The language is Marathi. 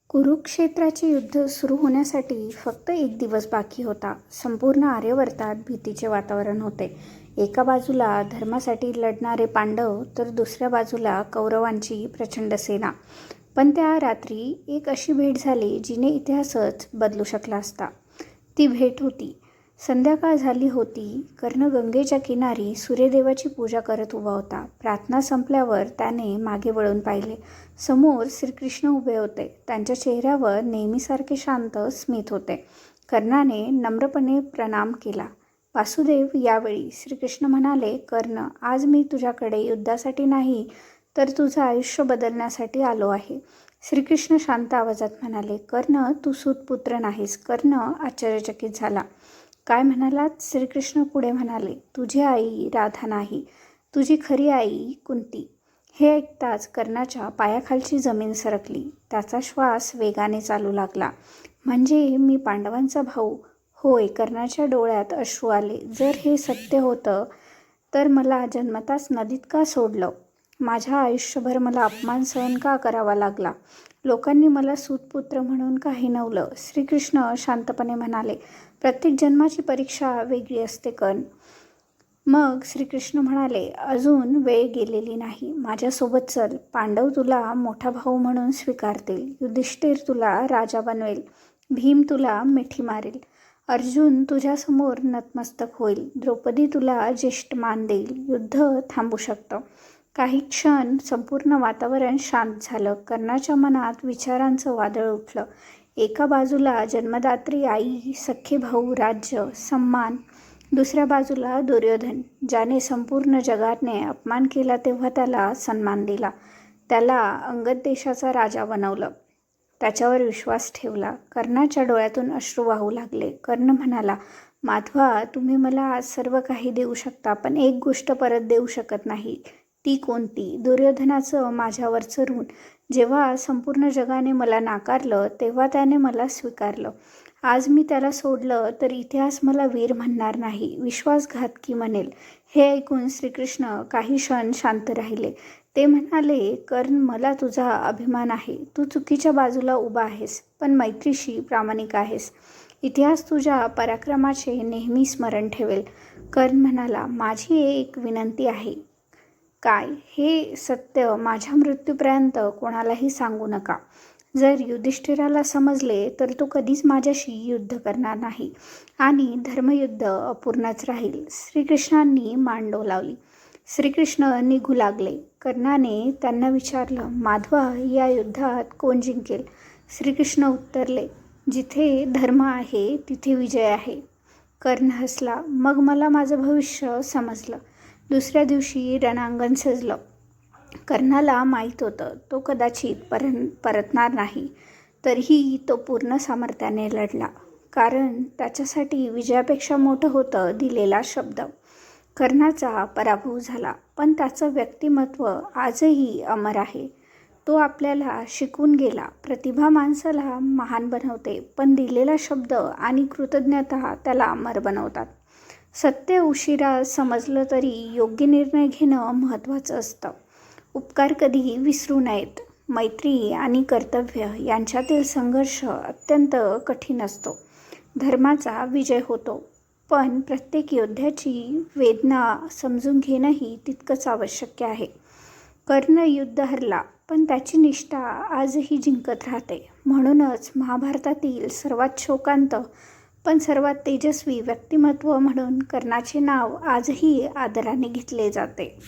कुरुक्षेत्राचे युद्ध सुरू होण्यासाठी फक्त एक दिवस बाकी होता. संपूर्ण आर्यवर्तात भीतीचे वातावरण होते. एका बाजूला धर्मासाठी लढणारे पांडव तर दुसऱ्या बाजूला कौरवांची प्रचंड सेना. पण त्या रात्री एक अशी भेट झाली जिने इतिहासच बदलू शकला असता. ती भेट होती. संध्याकाळ झाली होती. कर्ण गंगेच्या किनारी सूर्यदेवाची पूजा करत उभा होता. प्रार्थना संपल्यावर त्याने मागे वळून पाहिले. समोर श्रीकृष्ण उभे होते. त्यांच्या चेहऱ्यावर नेहमीसारखे शांत स्मित होते. कर्णाने नम्रपणे प्रणाम केला. वासुदेव. यावेळी श्रीकृष्ण म्हणाले, कर्ण, आज मी तुझ्याकडे युद्धासाठी नाही तर तुझं आयुष्य बदलण्यासाठी आलो आहे. श्रीकृष्ण शांत आवाजात म्हणाले, कर्ण, तू सूतपुत्र नाहीस. कर्ण आश्चर्यचकित झाला. काय म्हणालात? श्रीकृष्ण पुढे म्हणाले, तुझी आई राधा नाही, तुझी खरी आई कुंती. हे ऐकताच कर्णाच्या पायाखालची जमीन सरकली. त्याचा श्वास वेगाने चालू लागला. म्हणजे मी पांडवांचा भाऊ? होय. कर्णाच्या डोळ्यात अश्रू आले. जर हे सत्य होतं तर मला जन्मताच नदीत का सोडलं? माझ्या आयुष्यभर मला अपमान सहन का करावा लागला? लोकांनी मला सूतपुत्र म्हणून का हिणवलं? श्रीकृष्ण शांतपणे म्हणाले, प्रत्येक जन्माची परीक्षा वेगळी असते कर्ण. मग श्रीकृष्ण म्हणाले, अजून वेळ गेलेली नाही. माझ्यासोबत चल. पांडव तुला मोठा भाऊ म्हणून स्वीकारतील. युधिष्ठिर तुला राजा बनवेल. भीम तुला मिठी मारेल. अर्जुन तुझ्यासमोर नतमस्तक होईल. द्रौपदी तुला ज्येष्ठ मान देईल. युद्ध थांबू शकतं. काही क्षण संपूर्ण वातावरण शांत झालं. कर्णाच्या मनात विचारांचं वादळ उठलं. एका बाजूला जन्मदात्री आई, सख्खे भाऊ, राज्य, सन्मान. दुसऱ्या बाजूला दुर्योधन, ज्याने संपूर्ण जगाने अपमान केला तेव्हा त्याला सन्मान दिला. त्याला अंगद देशाचा राजा बनवलं. त्याच्यावर विश्वास ठेवला. कर्णाच्या डोळ्यातून अश्रू वाहू लागले. कर्ण म्हणाला, माधवा, तुम्ही मला आज सर्व काही देऊ शकता, पण एक गोष्ट परत देऊ शकत नाही. ती कोणती? दुर्योधनाचं माझ्यावरचं ऋण. जेव्हा संपूर्ण जगाने मला नाकारलं तेव्हा त्याने मला स्वीकारलं. आज मी त्याला सोडलं तर इतिहास मला वीर म्हणणार नाही, विश्वासघातकी म्हणेल. हे ऐकून श्रीकृष्ण काही क्षण शांत राहिले. ते म्हणाले, कर्ण, मला तुझा अभिमान आहे. तू चुकीच्या बाजूला उभा आहेस, पण मैत्रीशी प्रामाणिक आहेस. इतिहास तुझ्या पराक्रमाचे नेहमी स्मरण ठेवेल. कर्ण म्हणाला, माझी एक विनंती आहे. काय? हे सत्य माझ्या मृत्यूपर्यंत कोणालाही सांगू नका. जर युधिष्ठिराला समजले तर तो कधीच माझ्याशी युद्ध करणार नाही आणि धर्मयुद्ध अपूर्णच राहील. श्रीकृष्णांनी मान डोलावली. श्रीकृष्ण निघू लागले. कर्णाने त्यांना विचारलं, माधवा, या युद्धात कोण जिंकेल? श्रीकृष्ण उत्तरले, जिथे धर्म आहे तिथे विजय आहे. कर्ण हसला. मग मला माझं भविष्य समजलं. दुसऱ्या दिवशी रणांगण सजलं. कर्णाला माहीत होतं तो कदाचित परतणार नाही. तरीही तो पूर्ण सामर्थ्याने लढला. कारण त्याच्यासाठी विजयापेक्षा मोठं होतं दिलेला शब्द. कर्णाचा पराभव झाला, पण त्याचं व्यक्तिमत्व आजही अमर आहे. तो आपल्याला शिकून गेला. प्रतिभा माणसाला महान बनवते, पण दिलेला शब्द आणि कृतज्ञता त्याला अमर बनवतात. सत्य उशिरा समजलं तरी योग्य निर्णय घेणं महत्त्वाचं असतं. उपकार कधीही विसरू नयेत. मैत्री आणि कर्तव्य यांच्यातील संघर्ष अत्यंत कठीण असतो. धर्माचा विजय होतो, पण प्रत्येक योद्ध्याची वेदना समजून घेणंही तितकंच आवश्यक आहे. कर्ण युद्ध हरला, पण त्याची निष्ठा आजही जिंकत राहते. म्हणूनच महाभारतातील सर्वात शोकांत पण सर्वात तेजस्वी व्यक्तिमत्व म्हणून कर्णाचे नाव आजही आदराने घेतले जाते.